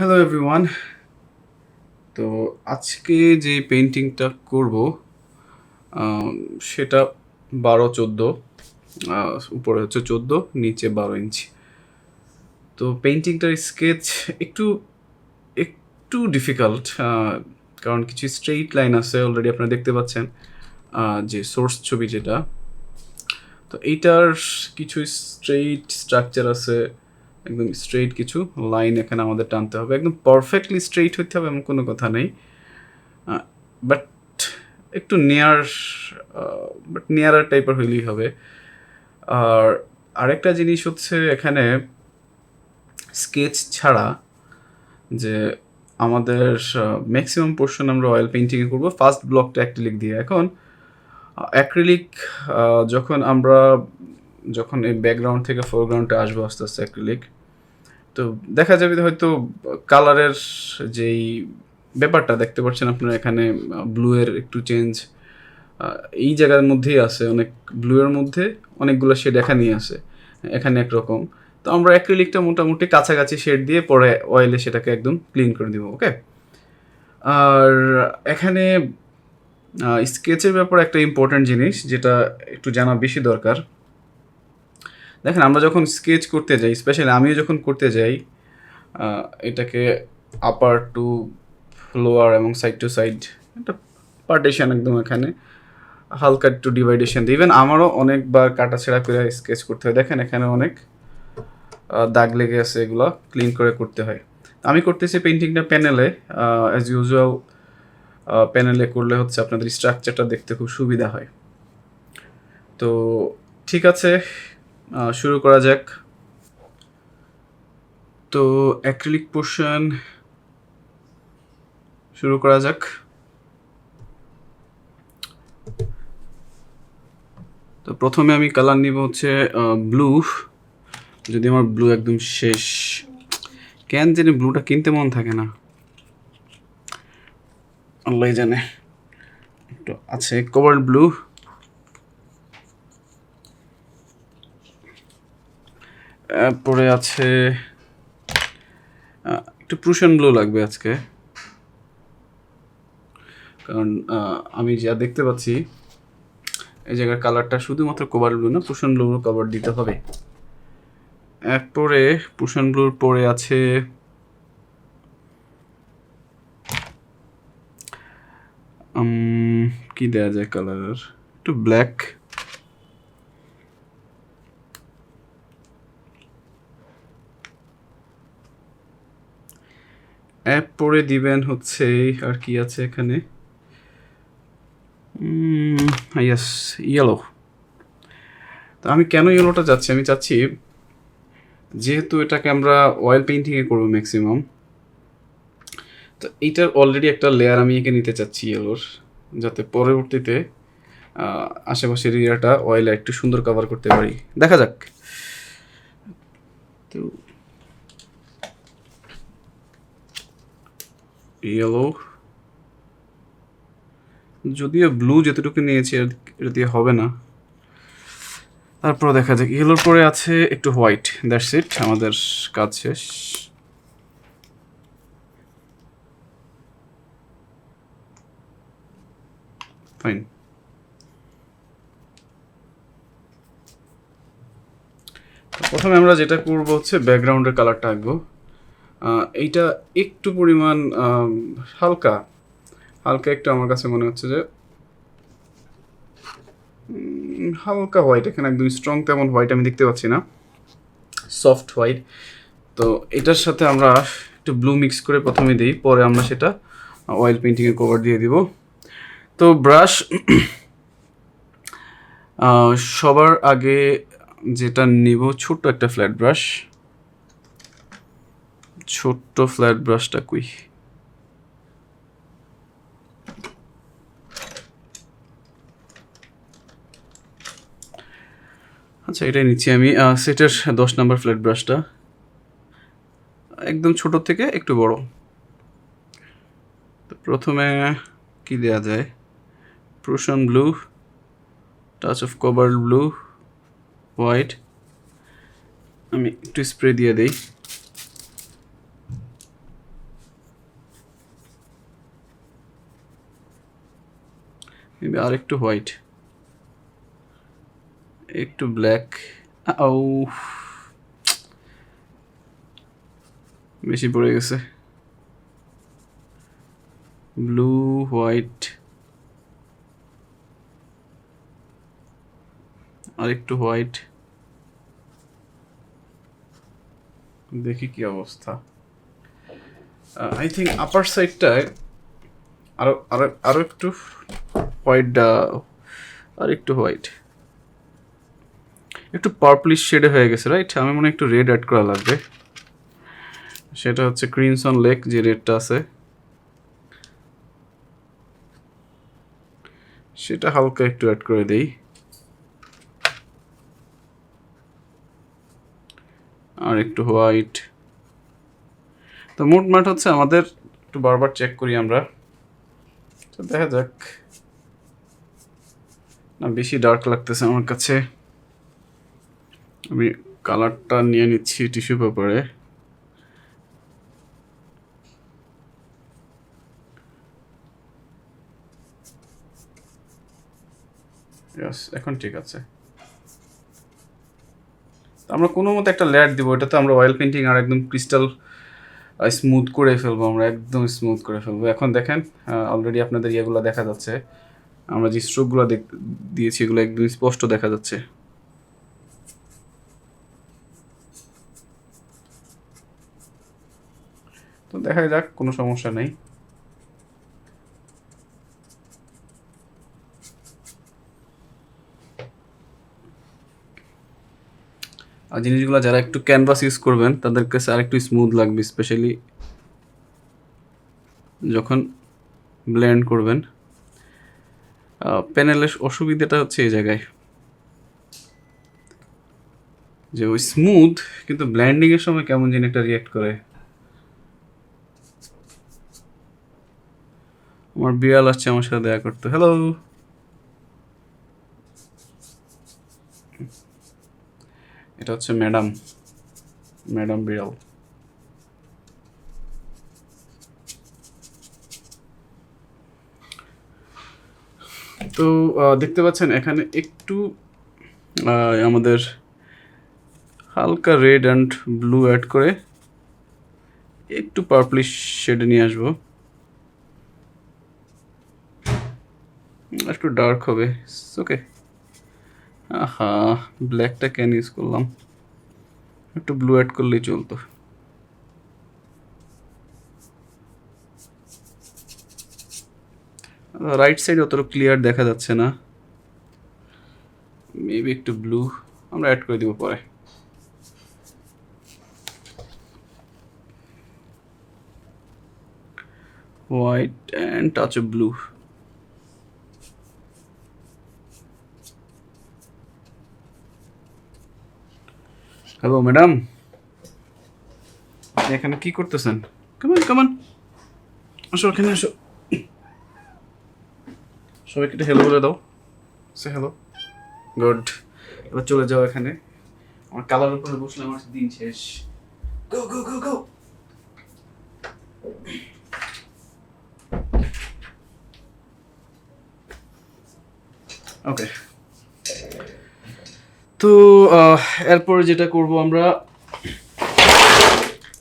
Hello everyone. তো আজকে যে পেইন্টিংটা করব সেটা 12-14, উপরে হচ্ছে 14, নিচে 12 ইঞ্চি। তো পেইন্টিংটার স্কেচ একটু একটু ডিফিকাল্ট, কারণ কিছু স্ট্রেইট লাইন আছে, অলরেডি আপনারা দেখতে পাচ্ছেন যে সোর্স ছবি যেটা। তো এইটার কিছু স্ট্রেইট স্ট্রাকচার আছে, একদম স্ট্রেইট কিছু লাইন এখানে আমাদের টানতে হবে। একদম পারফেক্টলি স্ট্রেইট হতে হবে এমন কোনো কথা নেই, বাট একটু নিয়ারার টাইপের হইলেই হবে। আর আরেকটা জিনিস হচ্ছে এখানে স্কেচ ছাড়া যে আমাদের ম্যাক্সিমাম পোর্শন আমরা অয়েল পেইন্টিংয়ে করবো ফার্স্ট ব্লকটা অ্যাক্রিলিক দিয়ে। এখন অ্যাক্রিলিক যখন এই ব্যাকগ্রাউন্ড থেকে ফোরগ্রাউন্ডে আসবো আস্তে আস্তে অ্যাক্রিলিক, তো দেখা যাবে হয়তো কালারের যেই ব্যাপারটা দেখতে পাচ্ছেন আপনারা এখানে, ব্লু এর একটু চেঞ্জ এই জায়গার মধ্যেই আছে, অনেক ব্লু এর মধ্যে অনেকগুলো শেড এখানেই আছে, এখানে একরকম। তো আমরা অ্যাক্রিলিকটা মোটামুটি কাছাকাছি শেড দিয়ে পরে অয়েলে সেটাকে একদম ক্লিন করে দিব। ওকে, আর এখানে স্কেচের ব্যাপারে একটা ইম্পর্ট্যান্ট জিনিস যেটা একটু জানা বেশি দরকার। দেখেন, আমরা যখন স্কেচ করতে যাই, স্পেশালি আমিও যখন করতে যাই, এটাকে আপার টু লোয়ার এবং সাইড টু সাইড একটা পার্টিশন একদম এখানে হালকা একটু ডিভাইডেশন দিই। ইভেন আমারও অনেকবার কাটাছেঁড়া করে স্কেচ করতে হয়। দেখেন এখানে অনেক দাগ লেগে আছে, এগুলো ক্লিন করে করতে হয়। আমি করতেছি পেইন্টিংটা প্যানেলে, অ্যাজ ইউজুয়াল প্যানেলে করলে হচ্ছে আপনাদের স্ট্রাকচারটা দেখতে খুব সুবিধা হয়। তো ঠিক আছে, শুরু করা যাক। তো অ্যাক্রিলিক পোর্শন শুরু করা যাক। তো প্রথমে আমি কালার নিব হচ্ছে ব্লু। যদি আমার ব্লু একদম শেষ, কেন জানি ব্লুটা কিনতে মন থাকে না, আল্লাহ জানে। একটু আছে কোবাল্ট ব্লু, পরে আছে একটু প্রুশন ব্লু লাগবে আজকে, কারণ আমি যা দেখতে পাচ্ছি এই জায়গার কালারটা শুধুমাত্র কোবাল্ট ব্লু না, প্রুশন ব্লুরও কভার দিতে হবে। এরপরে প্রুশন ব্লুর পরে আছে কি দেওয়া যায় কালার, একটু ব্ল্যাক, এরপরে দিবেন হচ্ছে আর কি আছে এখানে, ইয়েস, ইয়েলো। তো আমি কেন ইয়েলোটা চাচ্ছি, আমি চাচ্ছি যেহেতু এটাকে আমরা অয়েল পেইন্টিংয়ে করবো ম্যাক্সিমাম, তো এইটার অলরেডি একটা লেয়ার আমি এঁকে নিতে চাচ্ছি ইয়েলোর, যাতে পরবর্তীতে আশেপাশের এরিয়াটা অয়েলে একটু সুন্দর কভার করতে পারি। দেখা যাক। তো ইয়েলো, যদিও ব্লু যেতটুকু নিয়েছি এটা দিয়ে হবে না, তারপর দেখা যাক। ইয়েলোর পরে আছে একটু হোয়াইট, দ্যাটস ইট, আমাদের কাজ শেষ। ফাইন। প্রথমে আমরা যেটা করব হচ্ছে ব্যাকগ্রাউন্ডের কালারটা আঁকবো। এইটা একটু পরিমাণ হালকা হালকা একটু আমার কাছে মনে হচ্ছে যে হালকা হোয়াইট, এখানে একদম স্ট্রং তেমন হোয়াইট আমি দেখতে পাচ্ছি না, সফট হোয়াইট। তো এটার সাথে আমরা একটু ব্লু মিক্স করে প্রথমে দিই, পরে আমরা সেটা অয়েল পেইন্টিংয়ের কভার দিয়ে দিব। তো ব্রাশ, সবার আগে যেটা নিব ছোট্ট একটা ফ্ল্যাট ব্রাশ। ছোট্ট ফ্ল্যাট ব্রাশটা কই, আচ্ছা এটাই নিচ্ছি আমি। সেটের 10 নম্বর ফ্ল্যাট ব্রাশটা, একদম ছোট থেকে একটু বড়। তো প্রথমে কি দেয়া যায়, Prussian blue, touch of cobalt blue, white, আমি একটু স্প্রে দিয়ে দিই। মেবি আর একটু হোয়াইট, একটু ব্ল্যাক। ও বেশি পড়ে গেছে। ব্লু, হোয়াইট, আর একটু হোয়াইট। দেখি কি অবস্থা। আই থিঙ্ক আপার সাইডটায় আরো আরো আরো একটু হোয়াইট, আর একটু হোয়াইট, একটু পার্পলিশ শেডে হয়ে গেছে, রাইট? আমি মনে হয় একটু রেড অ্যাড করা লাগবে। সেটা হচ্ছে ক্রিমসন লেক, যে রেডটা আছে সেটা হালকা একটু অ্যাড করে দেই। আর একটু হোয়াইট। তো মোটমাট হচ্ছে আমাদের একটু বারবার চেক করি আমরা, তো দেখা যাক। না বেশি ডার্ক লাগতেছে আমার কাছে, আমি কালারটা নিয়ে নিচ্ছি টিস্যু পেপারে। এখন ঠিক আছে। আমরা কোনো মতো একটা লেয়ার দিব, এটা তো আমরা অয়েল পেন্টিং আর একদম ক্রিস্টাল স্মুথ করে ফেলবো, আমরা একদম স্মুথ করে ফেলবো। এখন দেখেন অলরেডি আপনাদের ইয়েগুলো দেখা যাচ্ছে, আমরা যে স্ট্রোকগুলো দিয়েছি এগুলো একদম স্পষ্ট দেখা যাচ্ছে। তো দেখা যাক, কোনো সমস্যা নেই। আর জিনিসগুলো যারা একটু ক্যানভাস ইউজ করবেন তাদের কাছে আরেকটু স্মুথ লাগবে, স্পেশালি যখন ব্লেন্ড করবেন। প্যানেলের অসুবিধাটা হচ্ছে এই জায়গায় যে ওই স্মুথ, কিন্তু ব্ল্যান্ডিংয়ের সময় কেমন যেন একটা রিয়াক্ট করে। আমার বিড়াল আসছে আমার সাথে দেখা করতে। হ্যালো। এটা হচ্ছে ম্যাডাম, ম্যাডাম বিড়াল। তো দেখতে পাচ্ছেন এখানে একটু আমাদের হালকা রেড অ্যান্ড ব্লু অ্যাড করে একটু পার্পলিশ শেডে নিয়ে আসবো, একটু ডার্ক হবে। ওকে। আহা, ব্ল্যাকটা কেন ইউজ করলাম, একটু ব্লু অ্যাড করলেই চলতো। রাইট সাইড অতটা ক্লিয়ার দেখা যাচ্ছে না, মেবি একটু ব্লু আমরা অ্যাড করে দিব পরে। White and touch of blue. Hello madam, আপনি এখানে কি করতেছেন? কামান কামান, আসো এখানে আসো। সবাইকে একটু হ্যালো বলে দাও। সে হ্যালো। গুড। এবার চলে যাও এখানে। আমার কালার উপরে বসলে আমার দিন শেষ। গো গো গো গো। ওকে। তো এরপরে যেটা করব আমরা,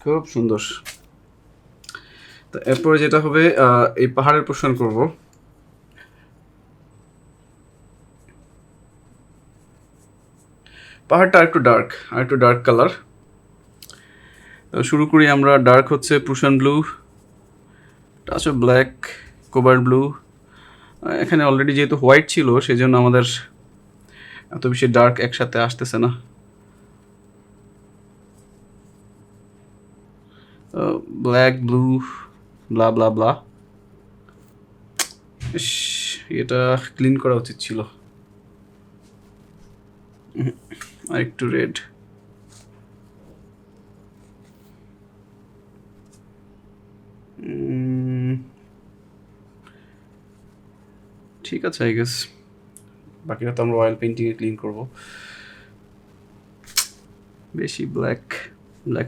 খুব সুন্দর। তো এরপরে যেটা হবে, এই পাহাড়ের পোর্শন করব। পাহাড়টা আর একটু ডার্ক কালার। শুরু করি আমরা। ডার্ক হচ্ছে Prussian blue, touch of black, cobalt blue. এখানে অলরেডি যেহেতু হোয়াইট ছিল সেজন্য আমাদের এত বেশি ডার্ক একসাথে আসতেছে না। Black blue blah blah blah. এটা ক্লিন করা উচিত ছিল। আর একটু রেড। ঠিক আছে আই গেস, বাকিটা তো আমরা অয়েল পেন্টিংয়ে ক্লিন করব। বেশি ব্ল্যাক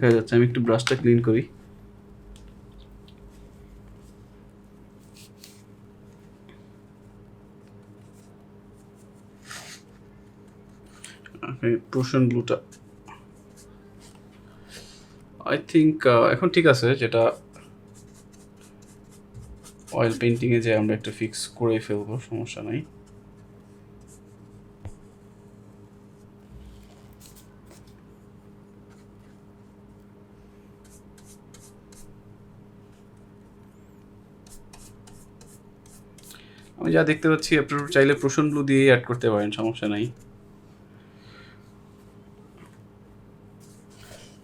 হয়ে যাচ্ছে, আমি একটু ব্রাশটা ক্লিন করি। প্রোশন ব্লুটা আই থিঙ্ক এখন ঠিক আছে, যেটা অয়েল পেন্টিংয়ে যে আমরা একটা ফিক্স করে ফেলবো, সমস্যা নাই। আমি যা দেখতে পাচ্ছি আপনার চাইলে প্রোশন ব্লু দিয়ে অ্যাড করতে পারেন, সমস্যা নাই।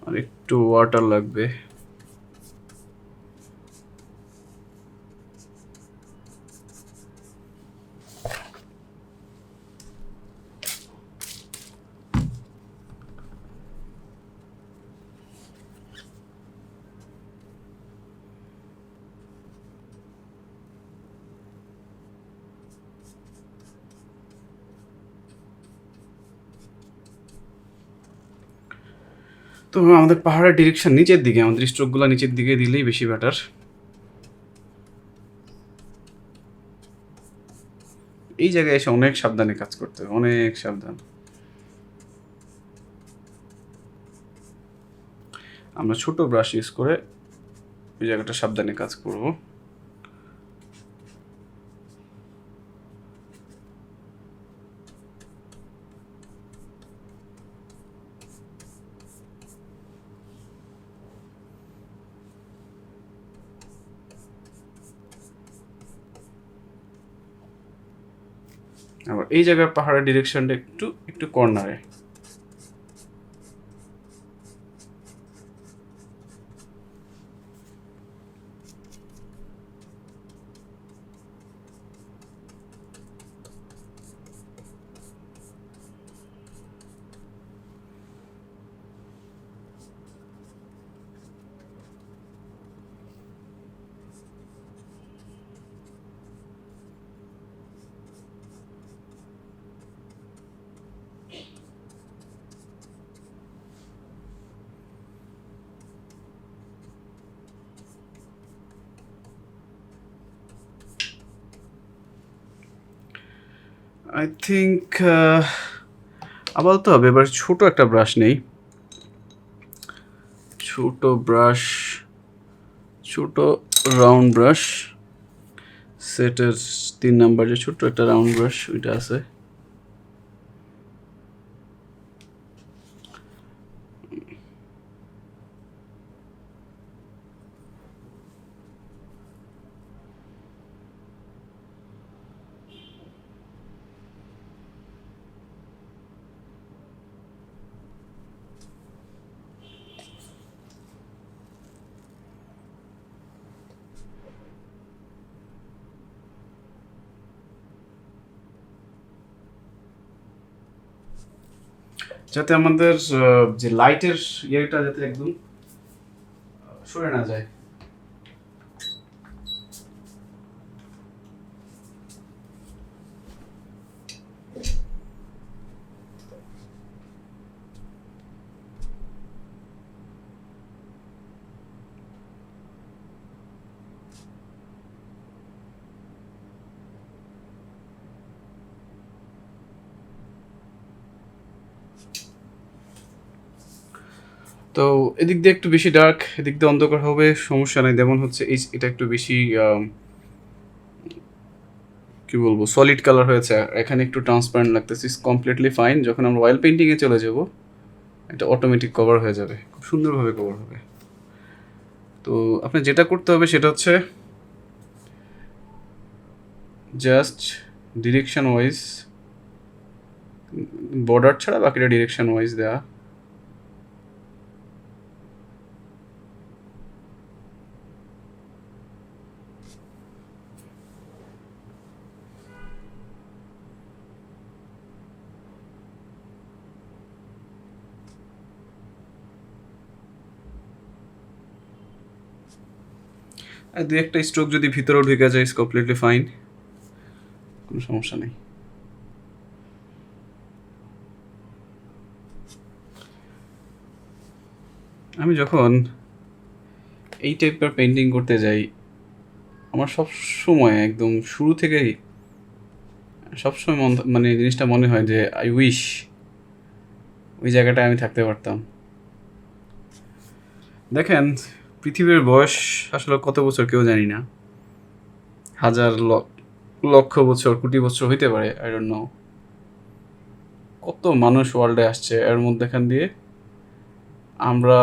আর একটু ওয়াটার লাগবে। তো আমাদের পাহাড়ের ডিরেকশন নিচের দিকে, আমাদের স্ট্রোকগুলো নিচের দিকে দিলেই বেশি বেটার। এই জায়গায় এসে অনেক সাবধানে কাজ করতে হবে, অনেক সাবধান। আমরা ছোট ব্রাশ ইউজ করে ওই জায়গাটা সাবধানে কাজ করব। আবার এই জায়গার পাহাড়ের ডিরেকশনটা একটু একটু কর্নারে। আই থিঙ্ক আপাতত হবে। এবার ছোট একটা ব্রাশ নেই, ছোট ব্রাশ, ছোট রাউন্ড ব্রাশ, সেটের 3 নাম্বার যে ছোট্ট একটা রাউন্ড ব্রাশ ওইটা আছে। যাতে আমাদের যে লাইটের ইয়েটা যাতে একদম সরে না যায়। তো এদিক দিয়ে একটু বেশি ডার্ক, এদিক দিয়ে অন্ধকার হবে, সমস্যা নাই। যেমন হচ্ছে এটা একটু বেশি কি বলবো সলিড কালার হয়েছে, এখানে একটু ট্রান্সপারেন্ট লাগতেছে, ইজ কমপ্লিটলি ফাইন। যখন আমরা অয়েল পেন্টিংয়ে চলে যাব এটা অটোমেটিক কভার হয়ে যাবে, খুব সুন্দরভাবে কভার হবে। তো আপনি যেটা করতে হবে সেটা হচ্ছে জাস্ট ডিরেকশন ওয়াইজ, বর্ডার ছাড়া বাকিটা ডিরেকশন ওয়াইজ দেওয়া। আর দুই একটা স্ট্রোক যদি ভিতরেও ঢুকে যায় ইজ কমপ্লিটলি ফাইন, কোনো সমস্যা নেই। আমি যখন এই টাইপের পেন্টিং করতে যাই আমার সব সময় একদম শুরু থেকেই সবসময় মানে জিনিসটা মনে হয় যে আই উইশ ওই জায়গাটায় আমি থাকতে পারতাম। দেখেন, পৃথিবীর বয়স আসলে কত বছর কেউ জানি না, হাজার লক্ষ বছর, কোটি বছর হইতে পারে, আই ডোন্ট নো। কত মানুষ ওয়ার্ল্ডে আসছে, এর মধ্যেখান দিয়ে আমরা,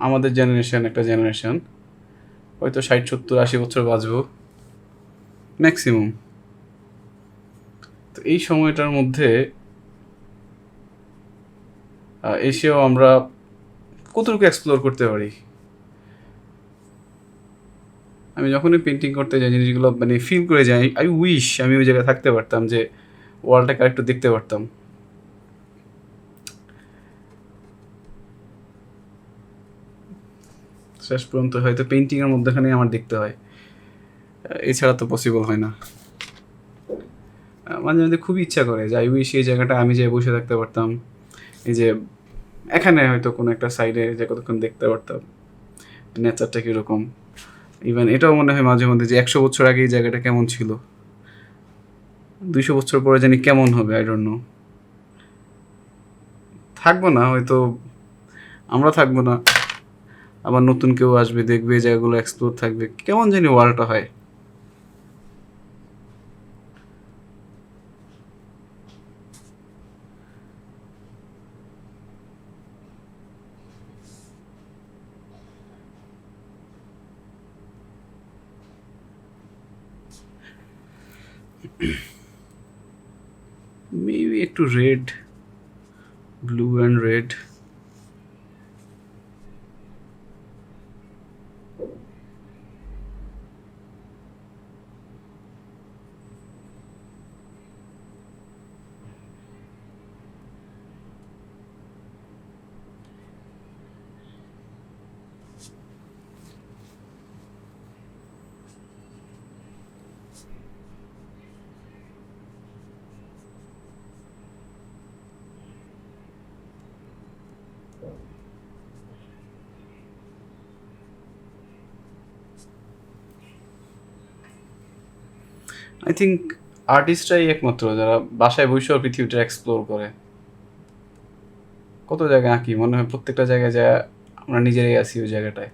আমাদের জেনারেশন, একটা জেনারেশন হয়তো 60 70 80 বছর বাঁচবো ম্যাক্সিমাম। তো এই সময়টার মধ্যে এসেও আমরা কতটুকু এক্সপ্লোর করতে পারি। আমি যখনই পেন্টিং করতে যাই জিনিসগুলো মানে ফিল করে যাই, আই উইশ আমি ওই জায়গায় থাকতে পারতাম, যে ওয়ার্ল্ডটাকে আরেকটু দেখতে পারতাম। শেষ পর্যন্ত হয়তো পেন্টিংয়ের মধ্যেখানেই আমার দেখতে হয়, এছাড়া তো পসিবল হয় না। মাঝে মাঝে খুবই ইচ্ছা করে যে আই উইশ এই জায়গাটা আমি যে বসে থাকতে পারতাম, এই যে এখানে হয়তো কোনো একটা সাইডে যে কতক্ষণ দেখতে পারতাম নেচারটা কীরকম। ইভেন এটাও মনে হয় মাঝে মধ্যে যে 100 বছর আগে এই জায়গাটা কেমন ছিল, 200 বছর পরে জানি কেমন হবে, আই ডোন্ট নো। থাকবো না হয়তো, আমরা থাকবো না, আবার নতুন কেউ আসবে, দেখবে এই জায়গাগুলো এক্সপ্লোর থাকবে, কেমন জানি ওয়ার্ল্ডটা হয়। মেবি একটু red, blue and red. I think আর্টিস্টরাই একমাত্র যারা বাসায় বসেও পৃথিবীটা এক্সপ্লোর করে। কত জায়গায় আঁকি, মনে হয় প্রত্যেকটা জায়গায় যা আমরা নিজেরাই আছি ওই জায়গাটায়।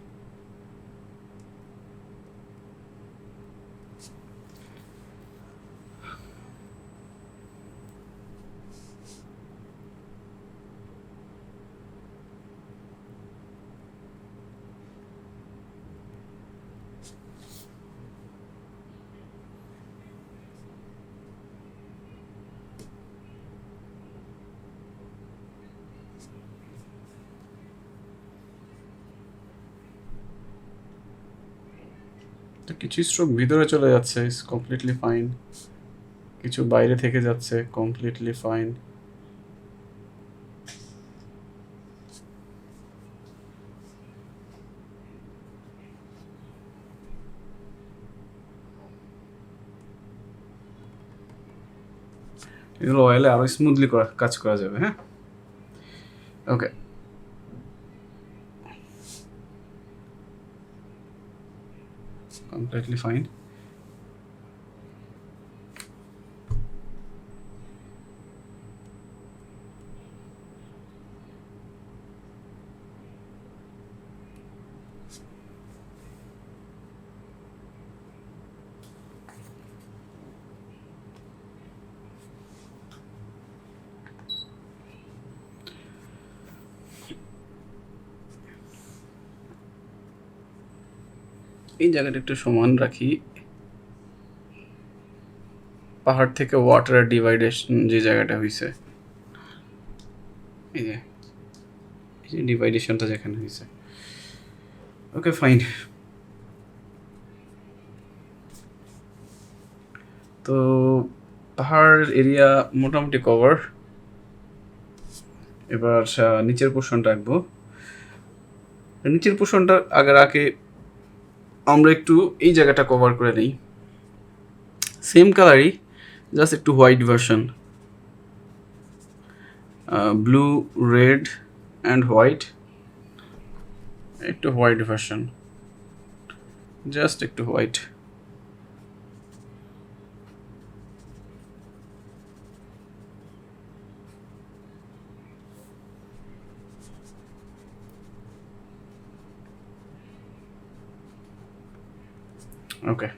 তো কিছু স্ট্রোক ভিতরে চলে যাচ্ছে, ইটস কমপ্লিটলি ফাইন, কিছু বাইরে থেকে যাচ্ছে, কমপ্লিটলি ফাইন। এগুলো অয়েলে আরো স্মুথলি কাজ করা যাবে। হ্যাঁ, ওকে। Completely fine. এই জায়গাটা একটু সমান রাখি, পাহাড় থেকে ওয়াটারের ডিভাইডেশন যে জায়গাটা হয়েছে, এই যে ডিভাইডেশনটা যেখানে হয়েছে। ওকে ফাইন। তো পাহাড় এরিয়া মোটামুটি কভার। এবার নিচের পোর্শনটা আঁকবো। নিচের পোর্শনটা আগের আগে আমরা একটু এই জায়গাটা কভার করে নিই, সেম কালারই, জাস্ট একটু white version, blue, red and white, একটু হোয়াইট ভার্সন, জাস্ট একটু হোয়াইট। ওকে।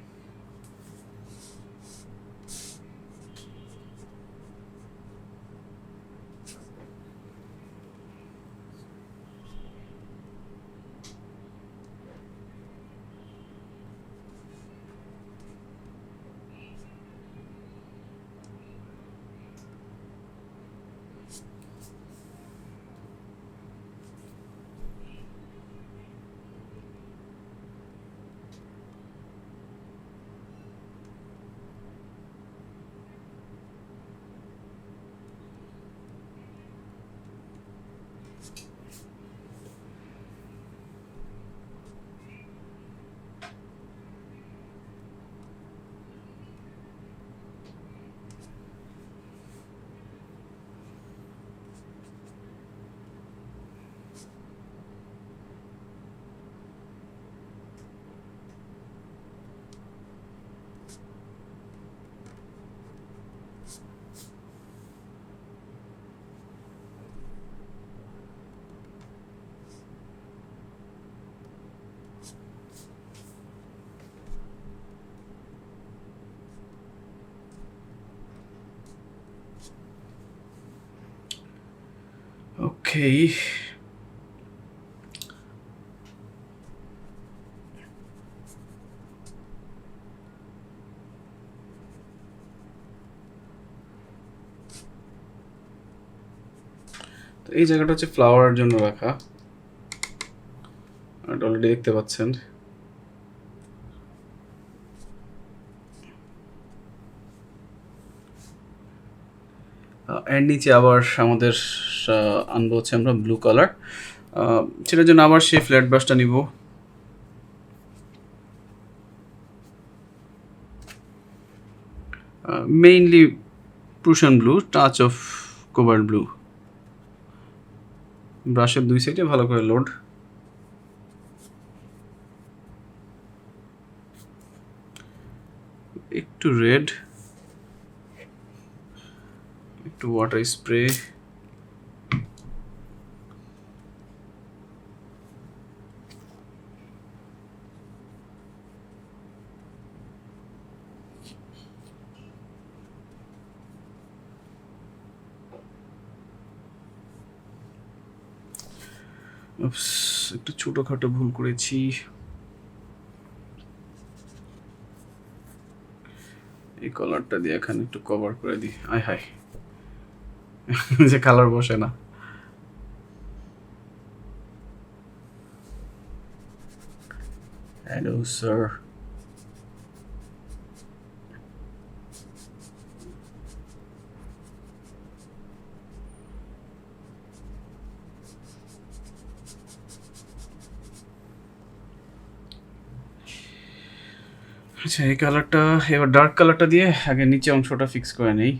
ওকে, তো এই জায়গাটা হচ্ছে ফ্লাওয়ারের জন্য রাখা, অলরেডি দেখতে পাচ্ছেন। এর নিচে আবার আমাদের আনবো হচ্ছে আমরা ব্লু কালার, সেটার জন্য আবার সেই ফ্ল্যাট ব্রাশটা নিব। Mainly Prussian blue, touch of cobalt blue. ব্রাশের দুই সাইডে ভালো করে লোড। একটু রেড, একটু ওয়াটার স্প্রে, একটু ছোটোখাটো ভুল করেছি। এই কালারটা দিয়ে এখানে একটু কভার করে দিই। আয় হায়, যে কালার বসে না। Hello sir. আচ্ছা, এই কালারটা এবার ডার্ক কালারটা দিয়ে আগে নিচে অংশটা ফিক্স করে নেই।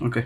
ওকে,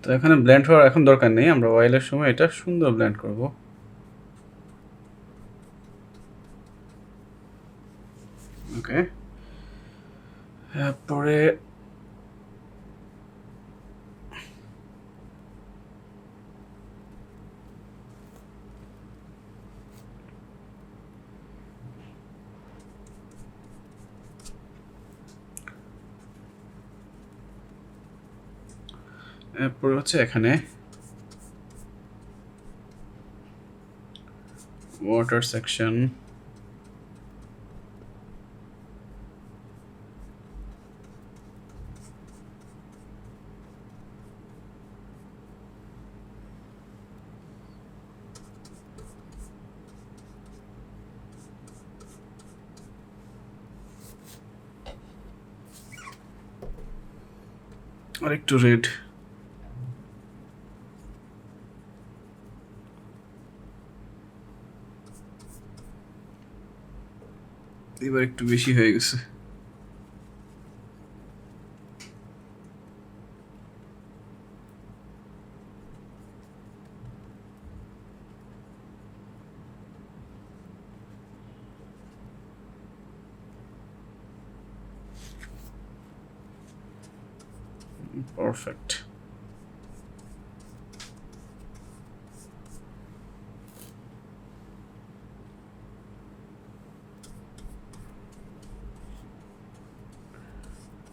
তো এখানে ব্লেন্ড হওয়ার এখন দরকার নেই, আমরা অয়েলের সময় এটা সুন্দর ব্লেন্ড করব। ওকে, তারপরে এরপরে হচ্ছে এখানে ওয়াটার সেকশন, আর একটু রেড। এবার একটু বেশি হয়ে গেছে। পারফেক্ট।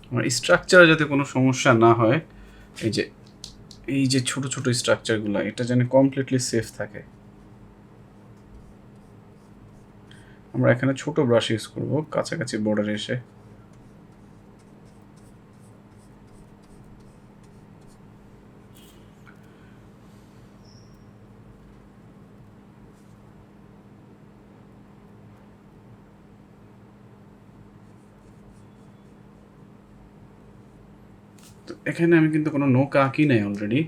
আমার স্ট্রাকচারে যাতে কোনো সমস্যা না হয়, এই যে ছোট ছোট স্ট্রাকচারগুলো, এটা যেন কমপ্লিটলি সেফ থাকে। আমরা এখানে ছোট ব্রাশ ইউজ করব কাছাকাছি বর্ডারে এসে। তো এখানে আমি কিন্তু কোনো নৌকা আঁকি নাই, অলরেডি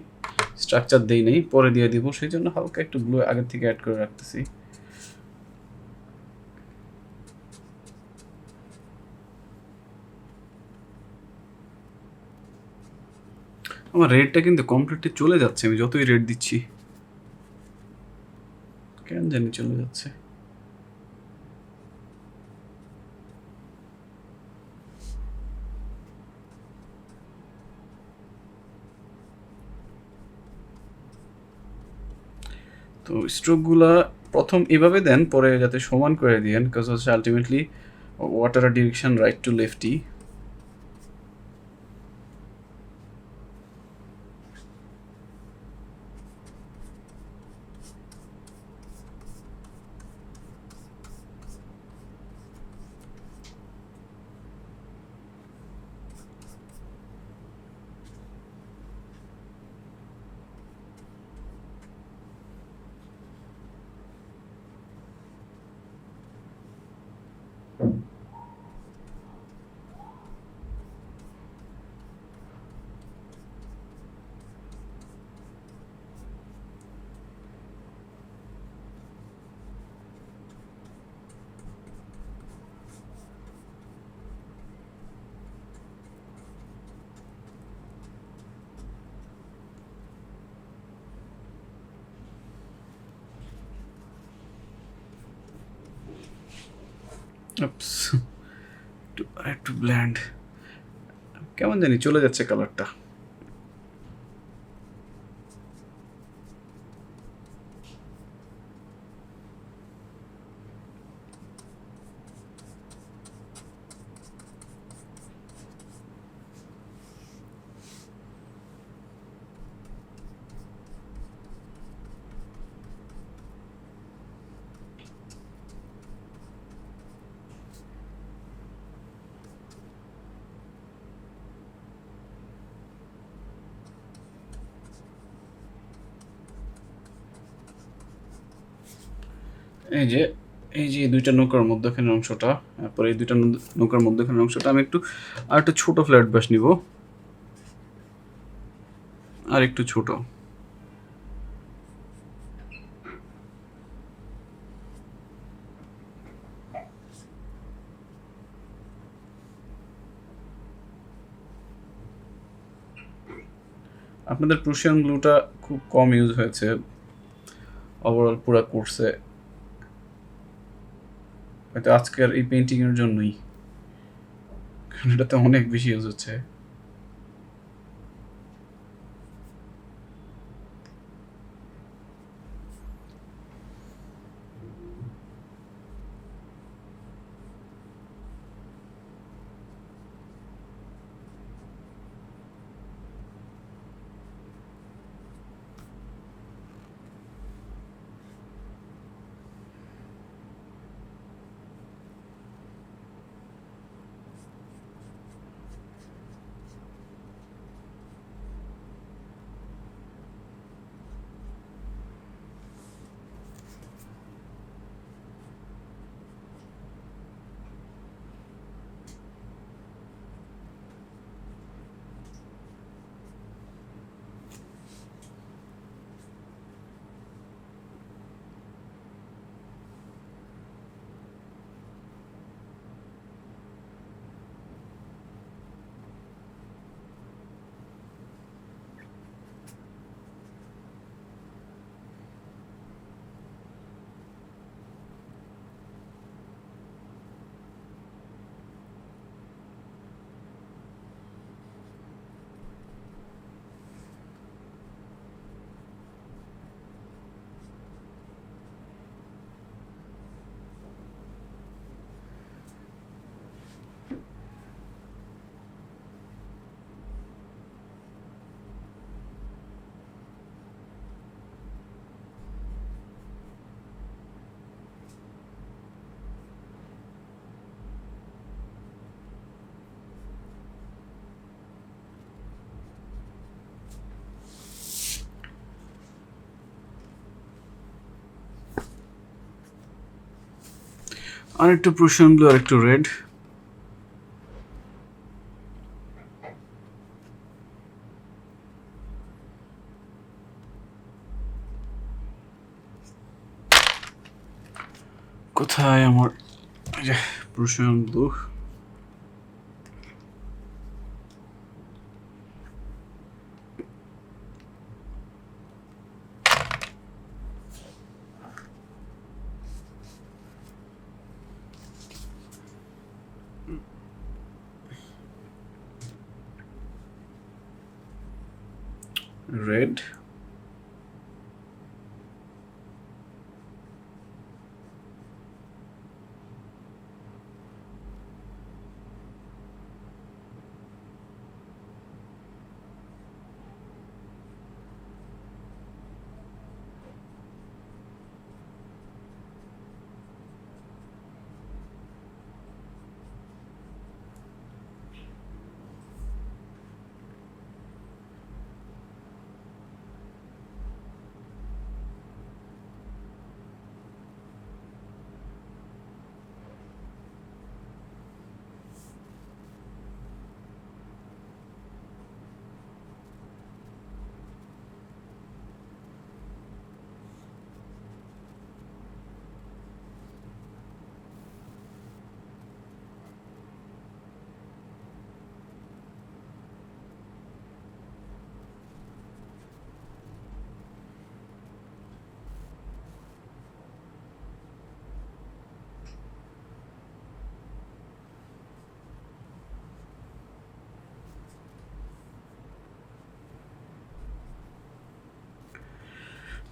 স্ট্রাকচার দেই নাই, পরে দিয়ে দিব, সেই জন্য হালকা একটু ব্লু আগের থেকে অ্যাড করে রাখতেছি। আমার রেডটা কিন্তু কমপ্লিটলি চলে যাচ্ছে, আমি যতই রেড দিচ্ছি কেন জানি চলে যাচ্ছে। তো স্ট্রোকগুলা প্রথম এভাবে দেন, পরে যাতে সমান করে দিয়েন, বিকজ হচ্ছে আলটিমেটলি ওয়াটারের ডিরেকশন রাইট টু লেফটই। একটু ব্ল্যান্ড, কেমন জানি চলে যাচ্ছে কালারটা। এই যে দুইটা নৌকার মধ্যখানের অংশটা, তারপর এই দুইটা নৌকার মধ্যখানের অংশটা আমি একটু আর একটু ছোট ফ্ল্যাট ব্রাশ নিব, আর একটু ছোট। আপনাদের প্রুশিয়ান গ্লুটা খুব কম ইউজ হয়েছে ওভারঅল পুরো কোর্সে, হয়তো আজকের এই পেন্টিংয়ের জন্যই, কারণ এটাতে অনেক বেশি ইউজ হচ্ছে। আর একটু প্রুশিয়ান ব্লু আর একটু রেড। কোথায় আমার প্রুশিয়ান ব্লু? রেড,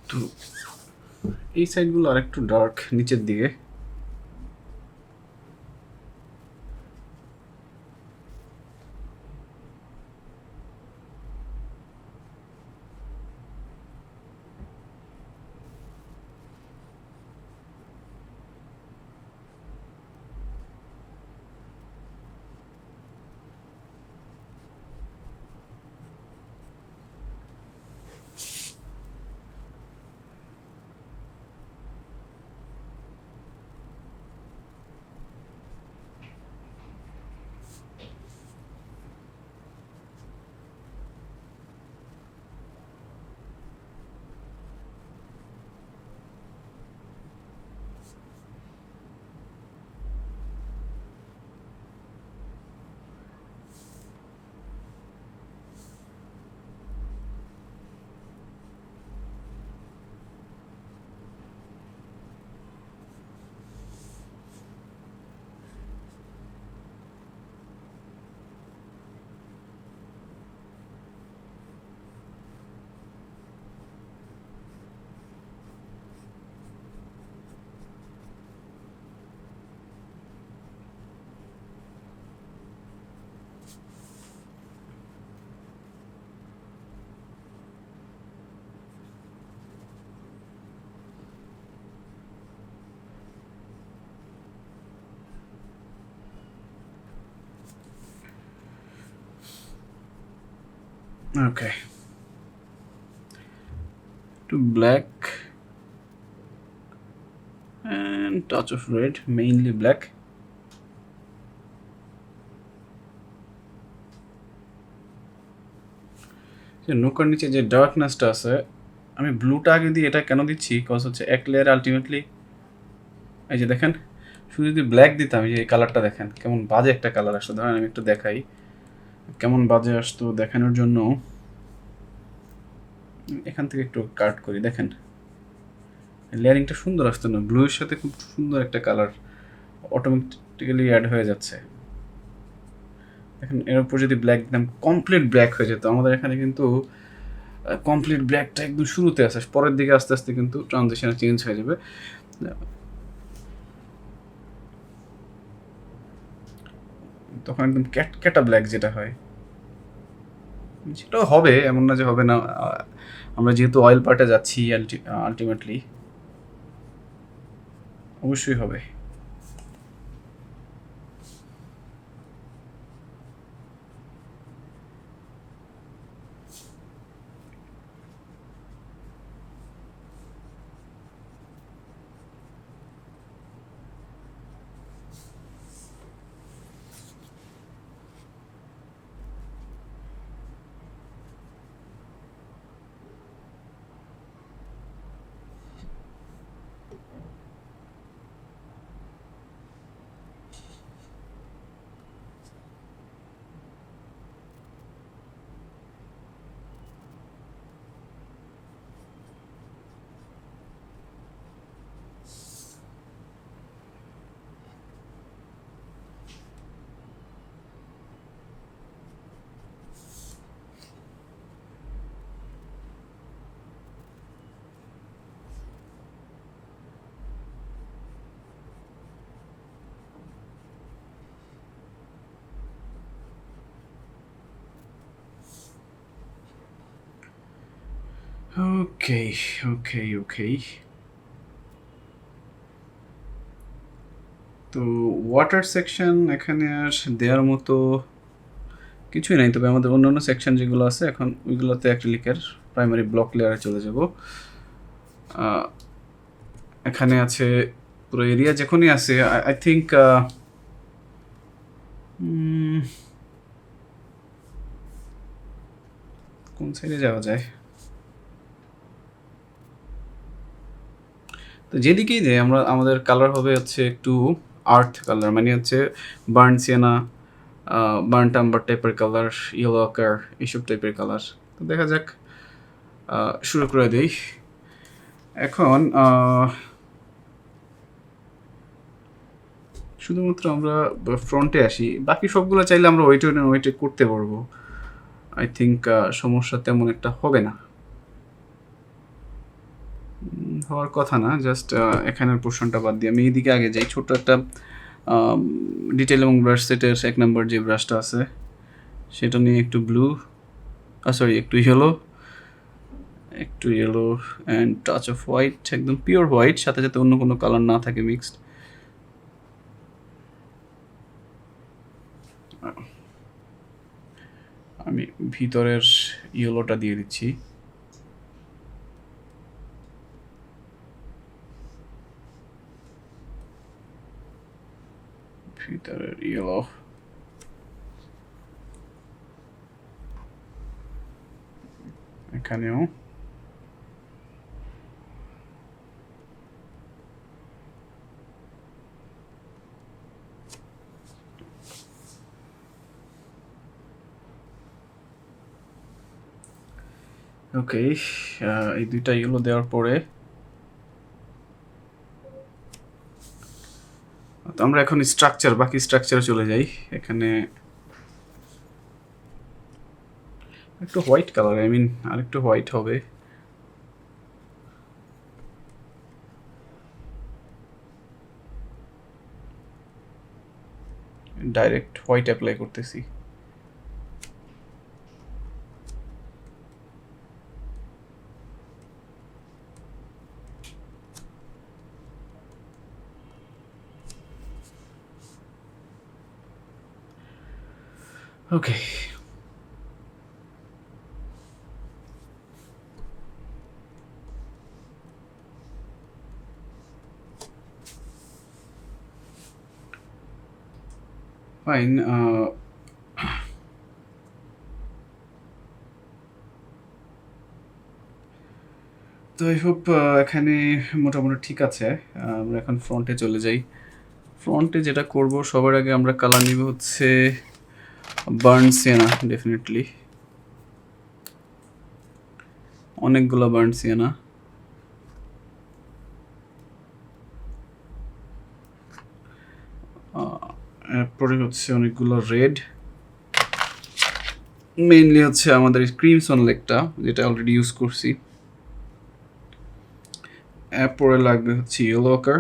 তো এই সাইডগুলো আর একটু ডার্ক নিচের দিকে। ওকে, একটু black and touch of red, mainly black. নৌকার নিচে যে ডার্কনেসটা আছে, আমি ব্লুটা আগে দিয়ে এটা কেন দিচ্ছি, কজ হচ্ছে এক লেয়ার আলটিমেটলি এই যে দেখেন, শুধু যদি ব্ল্যাক দিতাম, এই যে এই কালারটা দেখেন কেমন বাজে একটা কালার আসতো। ধরেন আমি একটু দেখাই কেমন বাজে আসতো দেখানোর জন্য এখান থেকে একটু কাট করি। দেখেন লেয়ারিংটা সুন্দর আসতো না, ব্লুয়ের সাথে খুব সুন্দর একটা কালার অটোমেটিক্যালি অ্যাড হয়ে যাচ্ছে। দেখেন এর উপর যদি ব্ল্যাক দিতাম কমপ্লিট ব্ল্যাক হয়ে যেত। আমাদের এখানে কিন্তু কমপ্লিট ব্ল্যাকটা একদম শুরুতে আসে, পরের দিকে আস্তে আস্তে কিন্তু ট্রানজিশনে চেঞ্জ হয়ে যাবে। তখন একদম ক্যাটা ব্ল্যাক যেটা হয় সেটাও হবে, এমন না যে হবে না। আমরা যেহেতু অয়েল পার্টে যাচ্ছি আলটিমেটলি অবশ্যই হবে। ওকে, ওকে, ওকে। তো ওয়াটার সেকশন এখানে আর দেওয়ার মতো কিছুই নাই, তবে আমাদের অন্যান্য সেকশন যেগুলো আছে এখন ওইগুলোতে অ্যাক্রিলিকের প্রাইমারি ব্লক লেয়ারে চলে যাব। এখানে আছে পুরো এরিয়া যখনই আছে আই থিঙ্ক কোন সাইডে যাওয়া যায়? তো যেদিকেই যাই আমরা আমাদের কালার হবে হচ্ছে একটু আর্থ কালার, মানে হচ্ছে বার্ন সিয়ানা, বার্ন টাম্বার টাইপের কালার, ইয়েলো আকার, এইসব টাইপের কালার। তো দেখা যাক, শুরু করে দেই এখন। শুধুমাত্র আমরা ফ্রন্টে আসি, বাকি সবগুলো চাইলে আমরা ওয়েটে করতে পারবো। আই থিঙ্ক সমস্যা তেমন একটা হবে না, হওয়ার কথা না। জাস্ট এখানের পোর্শনটা বাদ দিয়ে আমি এইদিকে আগে যাই। ছোট্ট একটা ডিটেল এবং ব্রাশ সেটের 1 নম্বর যে ব্রাশটা আছে সেটা নিয়ে একটু ব্লু, সরি একটু yellow and touch off white, একদম পিওর হোয়াইট, সাথে সাথে অন্য কোনো কালার না থাকে মিক্সড। আমি ভিতরের ইয়েলোটা দিয়ে দিচ্ছি। ভিতরের ইয়েলো, এখানেও ওকে। এই দুইটা ইয়েলো দেওয়ার পরে তো আমরা এখন বাকি স্ট্রাকচারে চলে যাই। এখানে একটু হোয়াইট কালার, আই মিন আর একটু হোয়াইট হবে। ডাইরেক্ট হোয়াইট অ্যাপ্লাই করতেছি। ওকে, ফাইন। তো আই হোপ এখানে মোটামুটি ঠিক আছে। আমরা এখন ফ্রন্টে চলে যাই। ফ্রন্টে যেটা করব সবার আগে আমরা কালার নিব হচ্ছে বার্ন সিয়ানা, ডেফিনেটলি অনেকগুলো বার্ন সিয়ানা। এরপরে হচ্ছে অনেকগুলো রেড, মেইনলি হচ্ছে আমাদের ক্রিমসন লেকটা যেটা অলরেডি ইউজ করছি। এরপরে লাগবে হচ্ছে ইয়েলো আকার,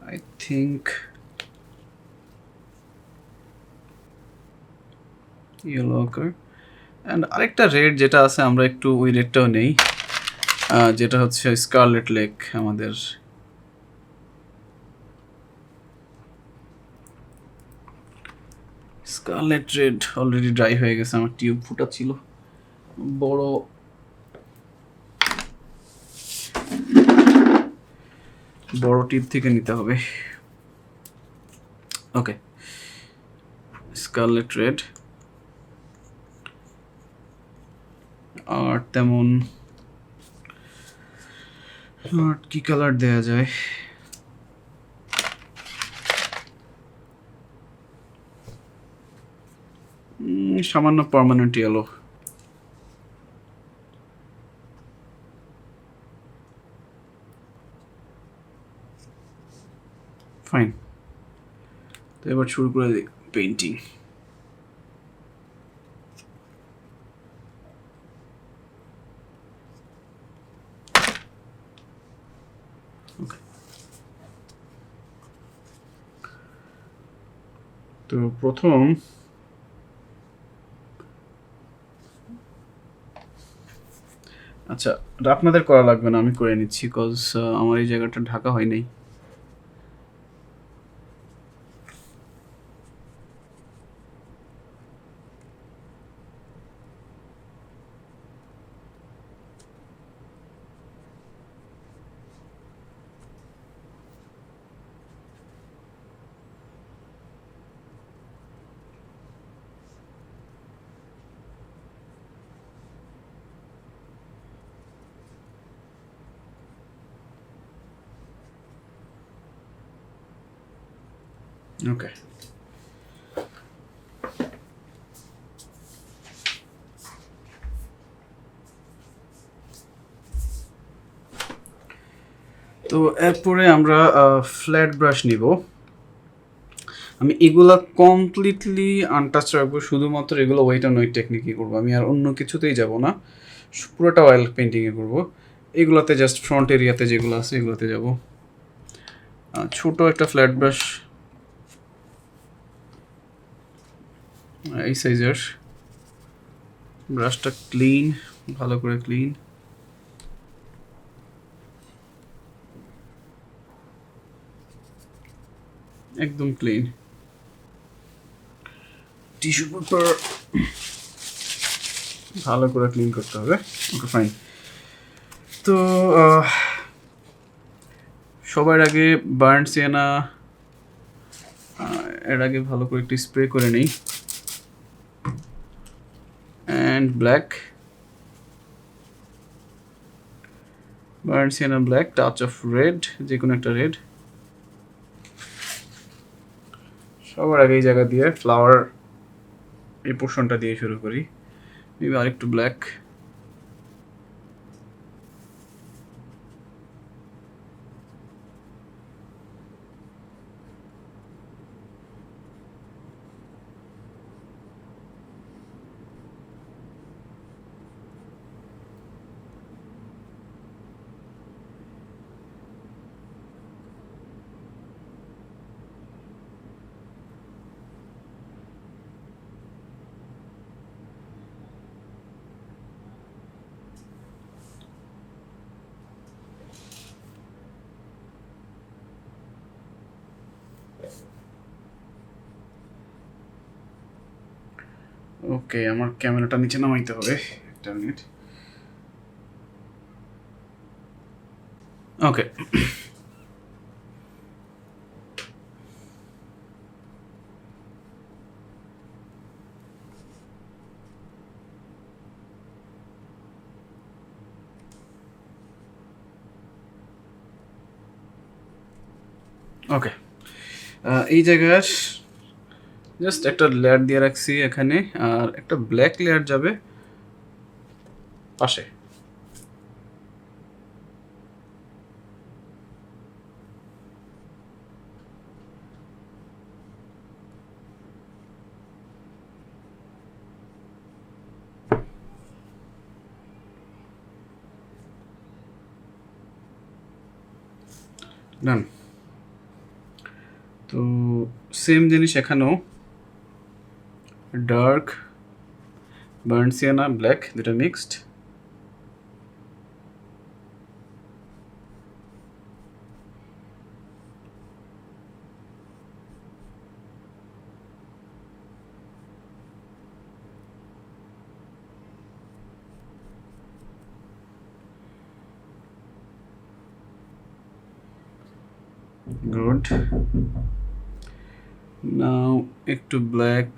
আই থিঙ্ক ইয়েলো আকার। অ্যান্ড আরেকটা রেড যেটা আছে আমরা একটু ওই রেডটাও নেই, যেটা হচ্ছে স্কারলেট লেক আমাদের। স্কারলেট রেড অলরেডি ড্রাই হয়ে গেছে, আমার টিউব ফুটা ছিল। বড় টিপ থেকে নিতে হবে। ওকে, স্কারলেট রেড। আর তেমন আর কি কালার দেয়া যায়? সামান্য পার্মানেন্ট ইয়েলো। ফাইন, তো এবার শুরু করে দিই পেইন্টিং। তো প্রথম আচ্ছা, এটা আপনাদের করা লাগবে না, আমি করে নিচ্ছি, কজ আমার এই জায়গাটা ঢাকা হয় নাই। ওকে, তো এরপরে আমরা ফ্ল্যাট ব্রাশ নিব। আমি এগুলা কমপ্লিটলি আনটাচ রাখবো, শুধুমাত্র এগুলো ওয়েট অ্যান্ড ওয়েট টেকনিকই করবো, আমি আর অন্য কিছুতেই যাব না, পুরোটা অয়েল পেন্টিংয়ে করবো। এগুলোতে জাস্ট ফ্রন্ট এরিয়াতে যেগুলো আছে এগুলোতে যাব। ছোট একটা ফ্ল্যাট ব্রাশ, এই সাইজের ব্রাশটা ক্লিন, ভালো করে ক্লিন। একদম ক্লিন। টিস্যু পেপার ভালো করে ক্লিন করতে হবে। ওকে, ফাইন। তো সবার আগে বার্ন সিয়ানা এর আগে ভালো করে একটু স্প্রে করে নিই। And black, burnt sienna black, touch of red, যে কোনো একটা রেড। সবার আগে এই জায়গা দিয়ে ফ্লাওয়ার এই পোর্শনটা দিয়ে শুরু করি, মেবি আরেকটু ব্ল্যাক। ওকে, আমার ক্যামেরাটা নিচে নামাইতে হবে, একটা মিনিট। ওকে, ওকে, এই জায়গায় জাস্ট একটা লেয়ার দিয়ে রাখছি এখানে, আর একটা ব্ল্যাক লেয়ার যাবে পাশে। ডান। তো সেম জিনিস এখানেও, ডার্ক বার্ন সিয়ানা ব্ল্যাক দুটা মিক্সড। গুড। নাও একটু ব্ল্যাক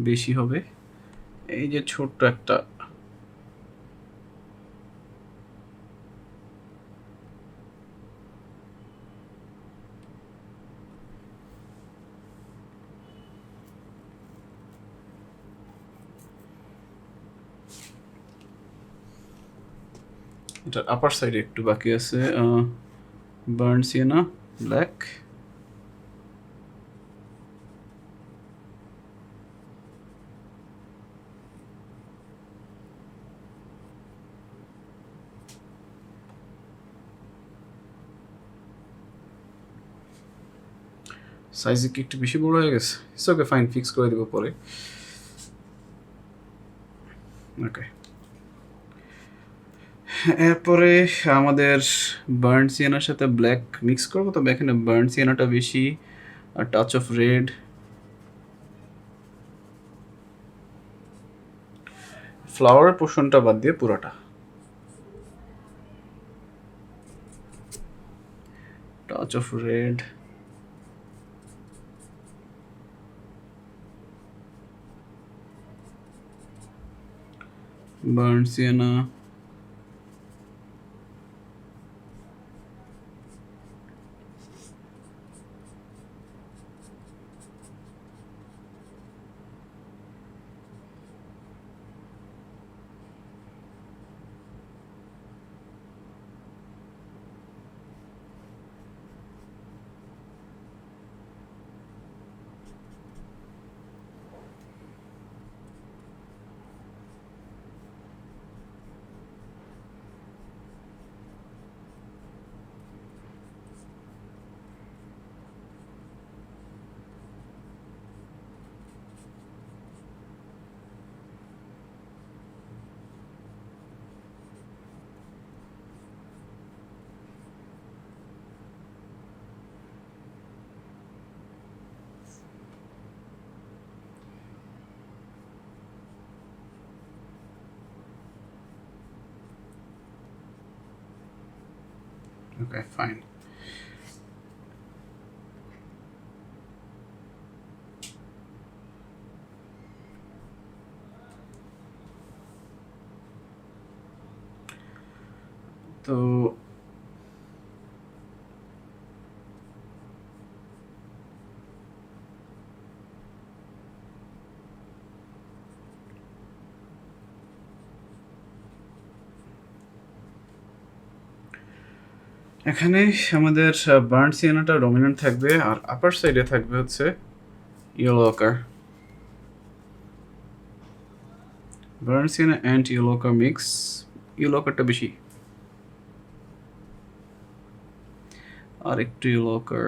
বেশি হবে, এই যে ছোট্ট একটা, এটার আপার সাইডে একটু বাকি আছে। বার্ন সিয়ানা ব্ল্যাক, সাইজ কি একটু বেশি বড় হয়ে গেছে? ইটস ওকে, ফাইন, ফিক্স করে দেবো পরে। ওকে, এরপরে আমাদের বার্ন সিয়ানার সাথে ব্ল্যাক মিক্স করবো, তবে এখানে বার্ন সিয়ানাটা বেশি, আর টাচ অফ রেড। ফ্লাওয়ারের পোর্শনটা বাদ দিয়ে পুরোটা। Touch of red, burnt sienna, okay fine. তো এখানে আমাদের বার্ন সিয়ানাটা ডমিনেন্ট থাকবে, আর আপার সাইডে থাকবে হচ্ছে yellow ochre. Burnt sienna and yellow ochre mix, yellow ওকারটা বেশি, আর একটু ইয়েলো ওকার।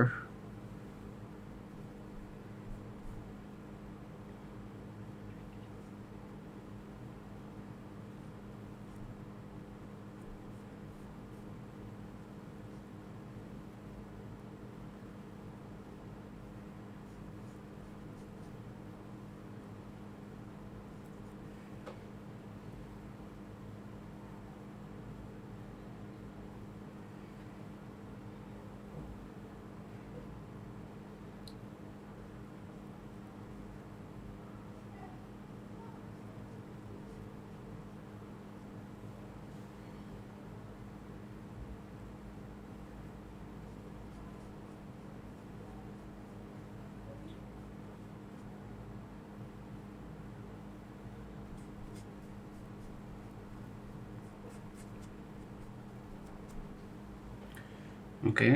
ওকে,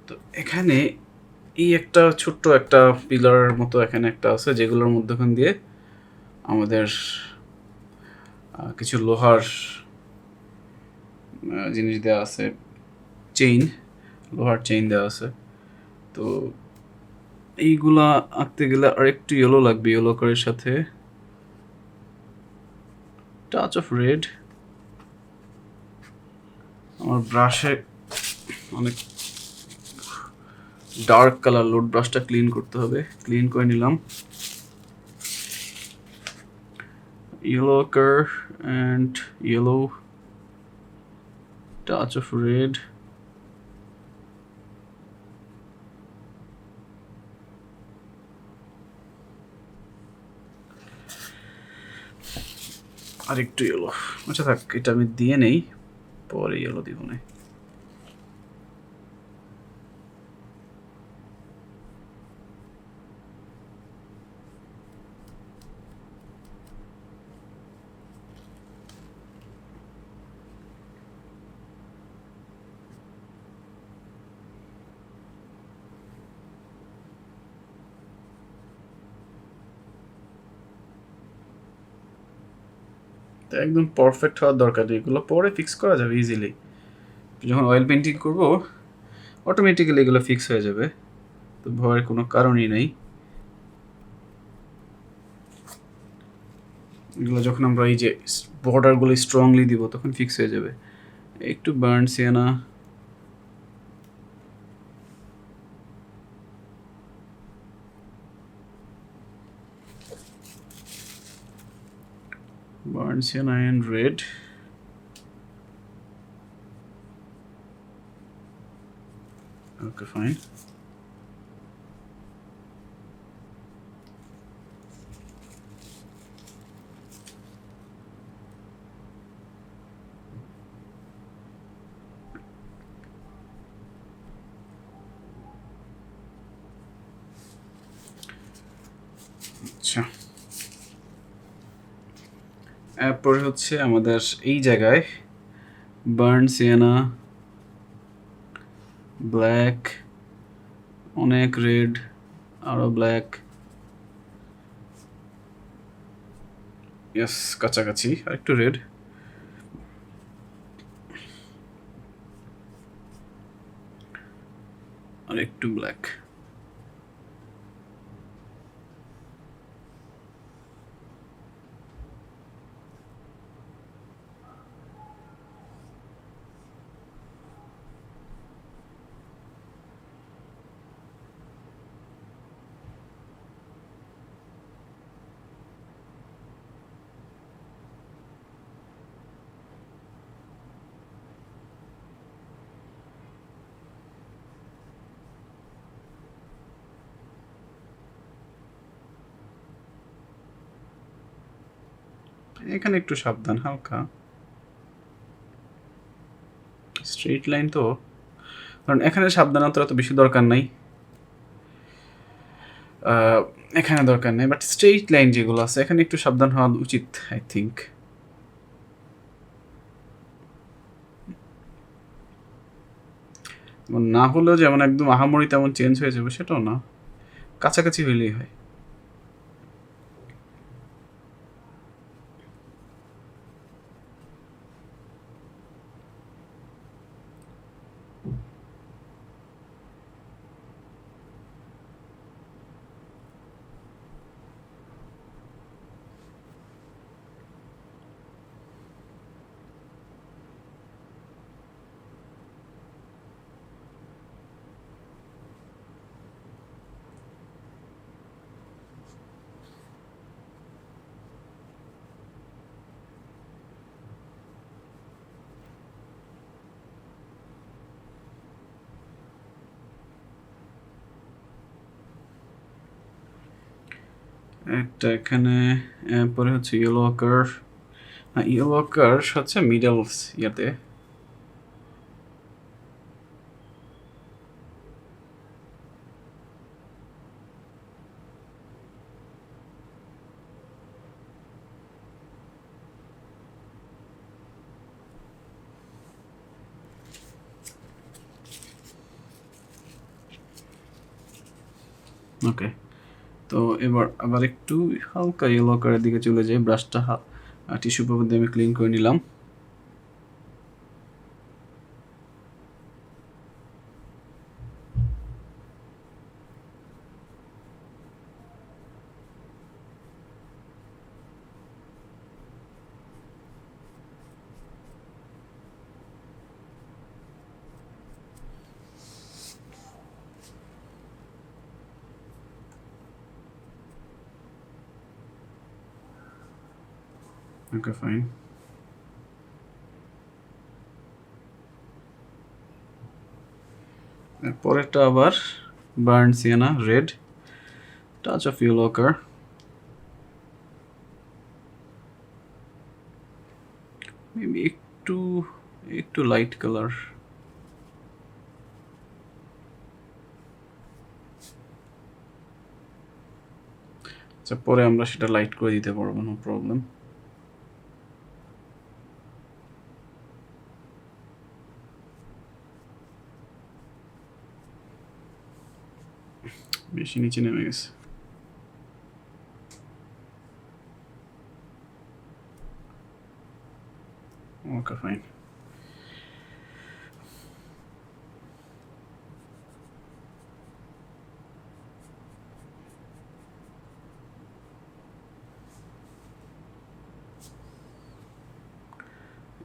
তো এখানে এই একটা ছোট্ট একটা পিলারের মতো এখানে একটা আছে, যেগুলোর মধ্যখান দিয়ে আমাদের কিছু লোহার জিনিস দেওয়া আছে, চেইন, লোহার চেইন দেওয়া আছে। তো এইগুলা আঁকতে গেলে আর একটু ইয়েলো লাগবে, ইয়েলো কালারের সাথে টাচ অফ রেড। আমার ব্রাশে অনেক ডার্ক কালার, লোড ব্রাশটা ক্লিন করতে হবে, ক্লিন করে নিলাম। Yellow ochre and yellow, touch of red, আর একটু ইয়েলো। আচ্ছা থাক, এটা আমি দিয়ে নেই, পরে ইয়েলো দিব না। তো একদম পারফেক্ট হওয়ার দরকার নেই, এগুলো পরে ফিক্স করা যাবে ইজিলি। যখন অয়েল পেন্টিং করব অটোমেটিক্যালি এগুলো ফিক্স হয়ে যাবে, তো ভয়ের কোনো কারণই নেই। এগুলো যখন আমরা এই যে বর্ডারগুলো স্ট্রংলি দিব তখন ফিক্স হয়ে যাবে। একটু burnt sienna, burnt sienna and red. Okay fine. আচ্ছা, এরপরে হচ্ছে আমাদের এই জায়গায় বার্ন সিয়ানা, ব্ল্যাক, অনেক রেড, আরও ব্ল্যাক, ইয়েস কাছাকাছি, আর একটু রেড, আর একটু ব্ল্যাক। এখানে একটু সাবধান, হালকা স্ট্রেট লাইন তো, কারণ এখানে সাবধানতার তো বেশি দরকার নাই, এখানে দরকার নেই, বাট স্ট্রেট লাইন যেগুলো আছে এখানে একটু সাবধান হওয়া উচিত আই থিঙ্ক। না হলেও যেমন একদম আহামরি তেমন চেঞ্জ হয়ে যাবে সেটাও না, কাছাকাছি হইলেই হয়। একটা এখানে, পরে হচ্ছে ইয়েলো ওয়াকার, ইয়েলো ওয়াকার হচ্ছে মিডল ইয়াতে, ওকে। তো এবার আবার একটু হালকা ইয়েলো ওয়াকারের দিকে চলে যাই, ব্রাশটা টিস্যু পেপার দিয়ে আমি ক্লিন করে নিলাম। Okay fine. পরেরটা আবার burnt sienna red, touch of yellow ochre, maybe একটু একটু লাইট কালার, আচ্ছা পরে আমরা সেটা লাইট করে দিতে পারবো, নো প্রবলেম। বেশি নিচে নেমে গেছে। Okay fine.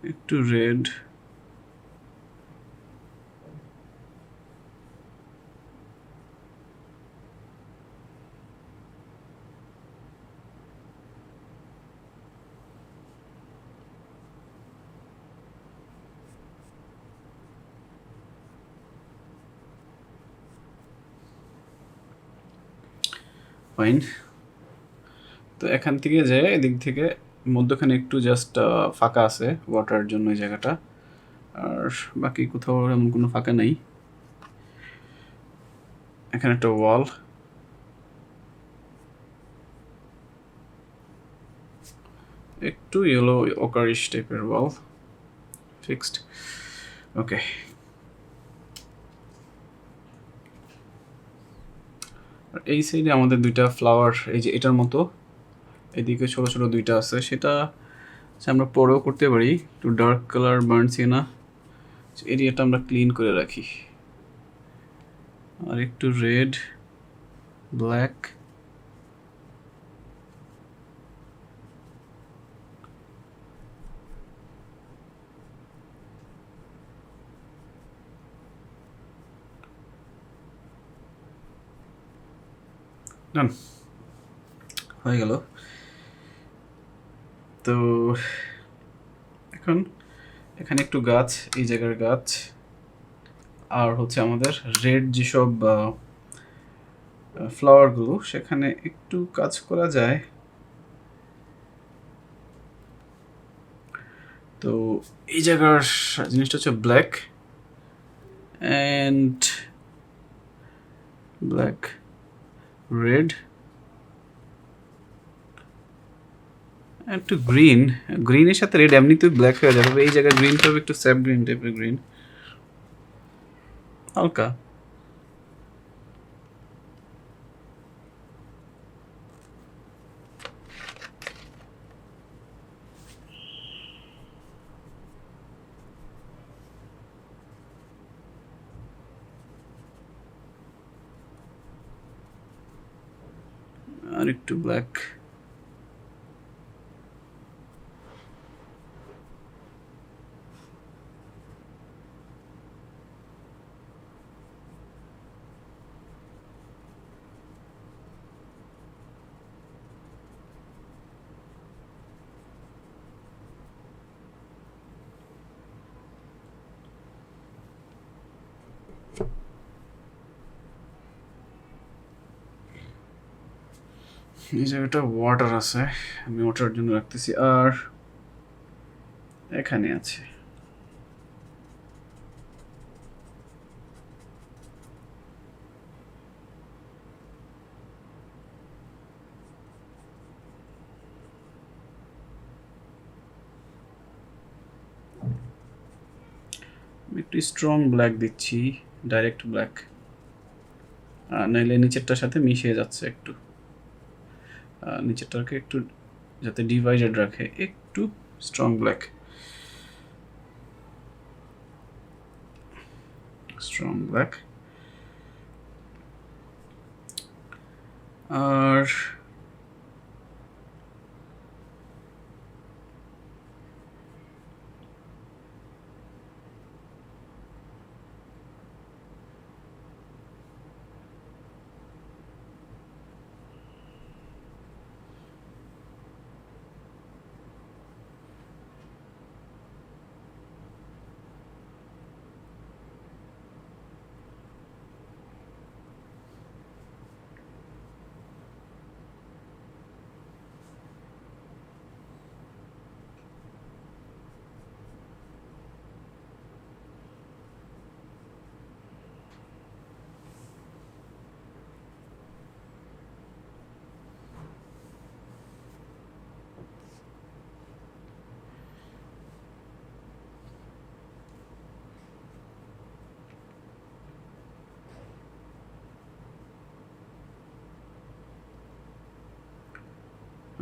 একটু রেড, ফাইন। তো এখান থেকে যে এদিক থেকে মধ্যখানে একটু জাস্ট ফাঁকা আছে ওয়াটারের জন্য এই জায়গাটা, আর বাকি কোথাও এমন কোনো ফাঁকা নেই। এখানে একটা ওয়াল, একটু ইয়েলো অকারিশ টাইপের ওয়াল, ফিক্সড। ওকে, আর এই সাইডে আমাদের দুইটা ফ্লাওয়ার, এই যে এটার মতো এদিকে ছোট ছোট দুইটা আছে, সেটা আমরা পরেও করতে পারি। একটু ডার্ক কালার বার্ন সিনা এরিয়াটা আমরা ক্লিন করে রাখি, আর একটু রেড, ব্ল্যাক, ডান হয়ে গেল। তো এখন এখানে একটু গাছ, এই জায়গার গাছ, আর হচ্ছে আমাদের রেড যেসব ফ্লাওয়ারগুলো, সেখানে একটু কাজ করা যায়। তো এই জায়গার জিনিসটা হচ্ছে ব্ল্যাক অ্যান্ড ব্ল্যাক, রেড, একটু গ্রিন, গ্রিনের সাথে রেড এমনিতেই ব্ল্যাক হয়ে যাবে। এই জায়গায় গ্রিনটা হবে একটু স্যাপ গ্রিন টাইপের গ্রিন, হালকা। আর একটু ব্ল্যাক, এই জায়গাটা ওয়াটার আছে, আমি ওয়াটারের জন্য রাখতেছি। আর এখানে আছে একটু স্ট্রং ব্ল্যাক দিচ্ছি, ডাইরেক্ট ব্ল্যাক, নাইলে নিচেরটার সাথে মিশিয়ে যাচ্ছে একটু। নিচেরটাকে একটু যাতে ডিভাইডেড রাখে, একটু স্ট্রং ব্ল্যাক, স্ট্রং ব্ল্যাক। আর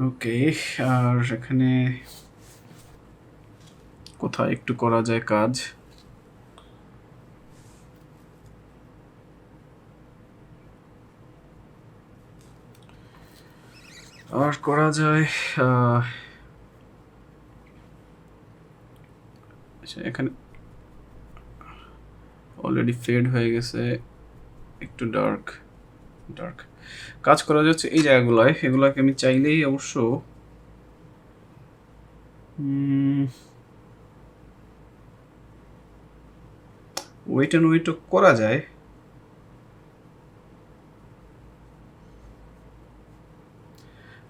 ওকে, আর এখানে কোথায় একটু করা যায় কাজ? আর করা যায় আচ্ছা, এখানে অলরেডি ফেড হয়ে গেছে, একটু ডার্ক ডার্ক কাজ করা যাচ্ছে এই জায়গাগুলোয়। এগুলোকে আমি চাইলেই অবশ্য ওয়েট অ্যান্ড ওয়েটও করা যায়।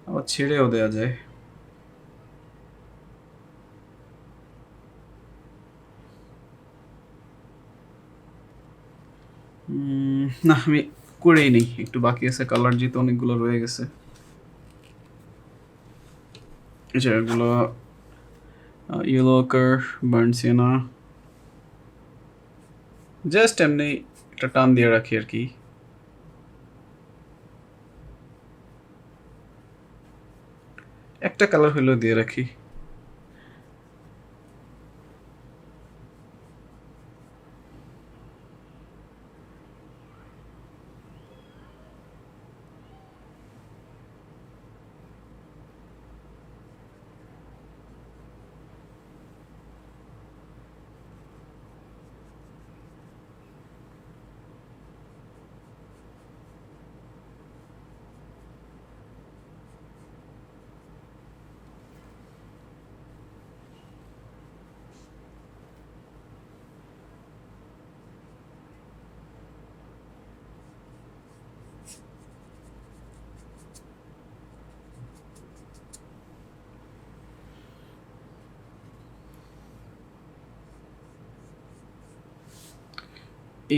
আবার ছেড়েও দেওয়া যায়। না, আমি করেই নেই, একটু বাকি আছে। কালার যেহেতু অনেকগুলো রয়ে গেছে, এই জায়গাগুলো ইয়েলো কার, বার্ন সিয়েনা, জাস্ট এমনি একটা টান দিয়ে রাখি আর কি। একটা কালার হইলেও দিয়ে রাখি।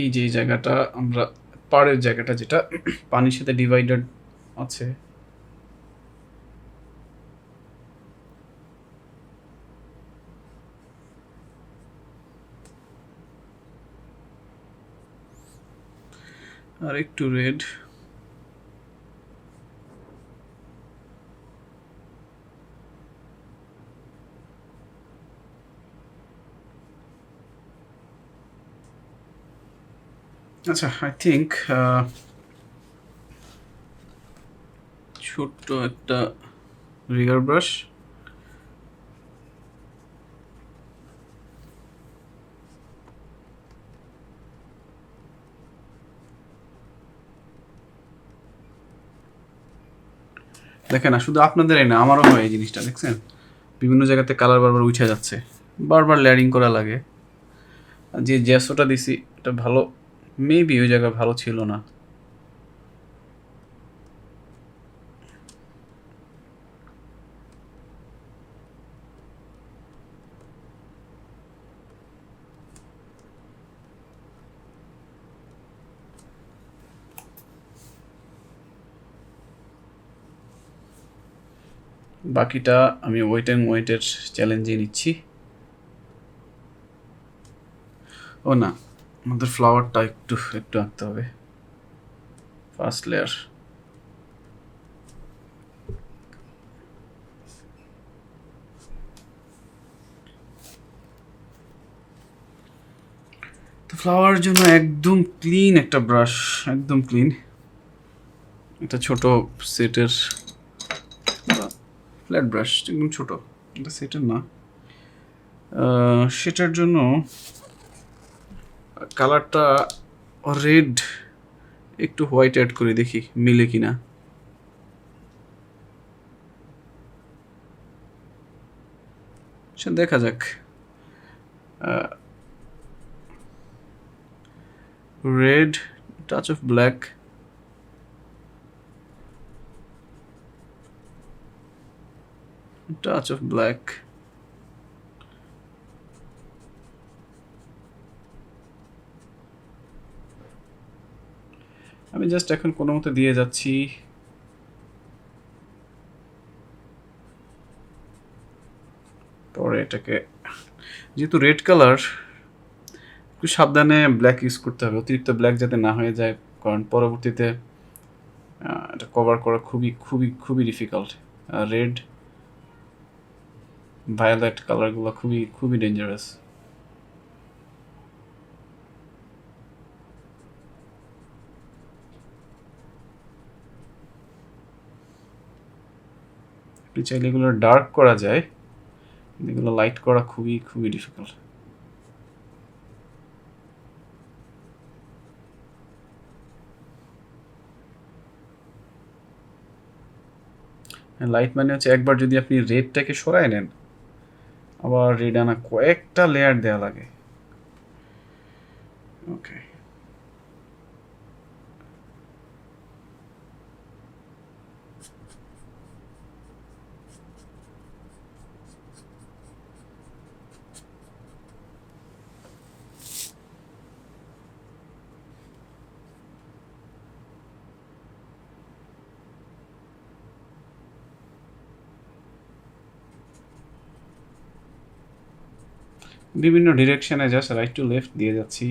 এই যে জায়গাটা আমরা পাড়ের জায়গাটা, যেটা পানির সাথে ডিভাইডার আছে, আর একটু রেড। আচ্ছা, আই থিঙ্ক ছোট্ট একটা রিগার ব্রাশ, দেখেন না, শুধু আপনাদেরই না, আমারও হয় এই জিনিসটা। দেখছেন বিভিন্ন জায়গাতে কালার বারবার উঠে যাচ্ছে, বারবার লেয়ারিং করা লাগে। যে জ্যাসোটা দিছি এটা ভালো, মেবি ওই জায়গা ভালো ছিল না। বাকিটা আমি ওয়েট অ্যান্ড ওয়েটের চ্যালেঞ্জে নিচ্ছি। ও না, আমাদের ফ্লাওয়ারটা একটু একটু আঁকতে হবে। ফার্স্ট লেয়ার, তো ফ্লাওয়ার জন্য একদম ক্লিন একটা ব্রাশ, একদম ক্লিন। এটা ছোট সেটের ফ্ল্যাট ব্রাশ, একদম ছোট, এটা সেটের না। সেটার জন্য কালারটা রেড, একটু হোয়াইট অ্যাড করে দেখি মিলে কিনা। সে দেখা যাক। Red, touch of black, touch of black, আমি জাস্ট এখন কোনো মতো দিয়ে যাচ্ছি। পরে এটাকে, যেহেতু রেড কালার, একটু সাবধানে ব্ল্যাক ইউজ করতে হবে, অতিরিক্ত ব্ল্যাক যাতে না হয়ে যায়, কারণ পরবর্তীতে এটা কভার করা খুবই খুবই খুবই ডিফিকাল্ট। রেড, ভায়োলেট কালারগুলো খুবই খুবই ডেঞ্জারাস। আপনি চাইলে এগুলো ডার্ক করা যায়, এগুলো লাইট করা খুবই খুবই ডিফিকাল্ট। লাইট মানে হচ্ছে একবার যদি আপনি রেডটাকে সরায় নেন, আবার রেড আনা কয়েকটা লেয়ার দেওয়া লাগে। ওকে, বিভিন্ন ডিরেকশনে জাস্ট রাইট টু লেফট দিয়ে যাচ্ছি।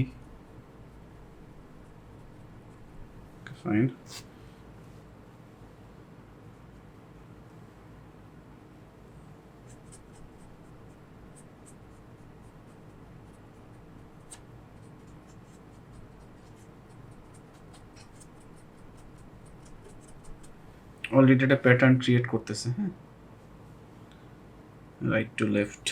ফাইন। অলরেডি একটা প্যাটার্ন ক্রিয়েট করতেছে। হ্যাঁ, রাইট টু লেফট।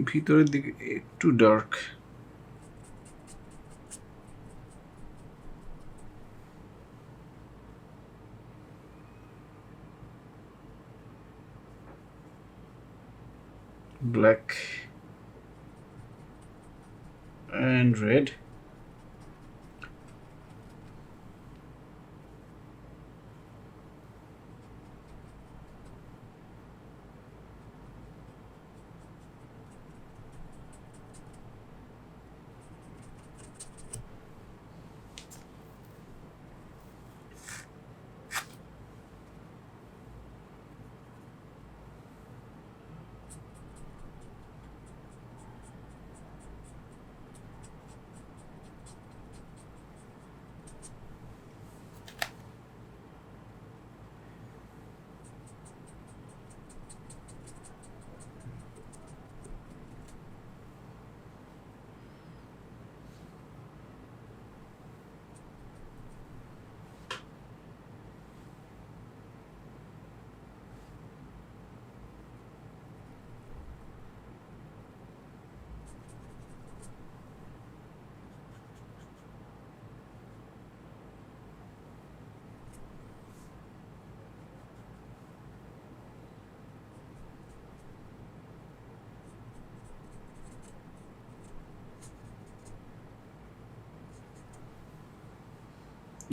ভিতরের দিকে একটু dark. Black and red.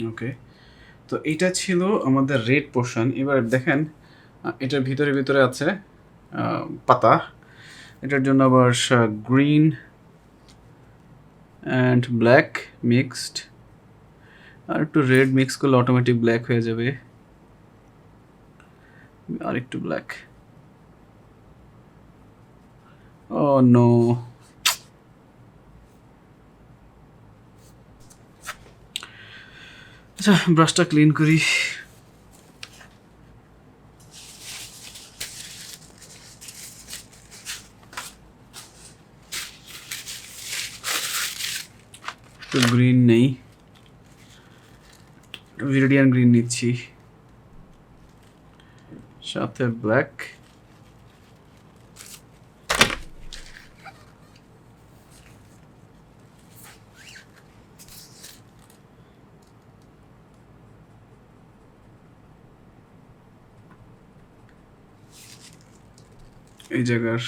Okay, তো এটা ছিল আমাদের রেড পোর্শন। এবার দেখেন এটার ভিতরে ভিতরে আছে পাতা। এটার জন্য আবার গ্রিন অ্যান্ড ব্ল্যাক মিক্সড, আর একটু রেড মিক্স করলে অটোমেটিক ব্ল্যাক হয়ে যাবে। আর একটু ব্ল্যাক। ও নো, আচ্ছা ব্রাশটা ক্লিন করি। তো গ্রিন নেই, ভিরিডিয়ান গ্রিন নিচ্ছি, সাথে ব্ল্যাক। এই জায়গার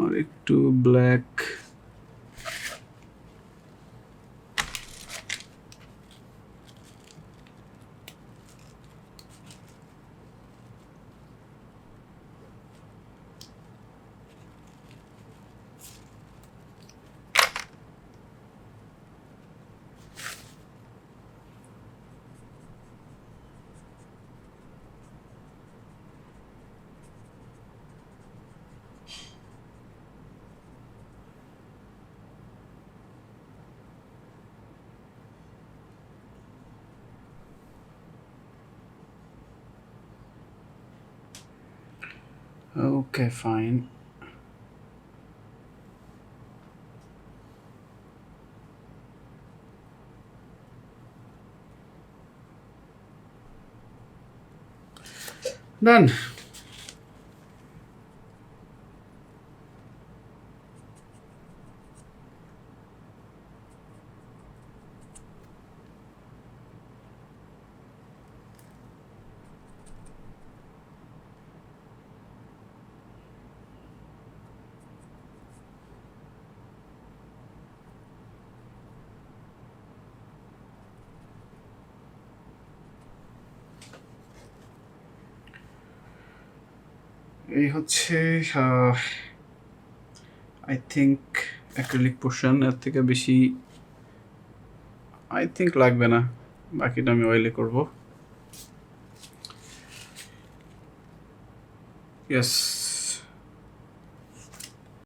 আর একটু ব্ল্যাক। Okay, fine. Done. এই হচ্ছে আই থিঙ্ক অ্যাক্রিলিক পোর্শন। এর থেকে বেশি আই থিঙ্ক লাগবে না, বাকিটা আমি অয়েলে করব। ইয়েস।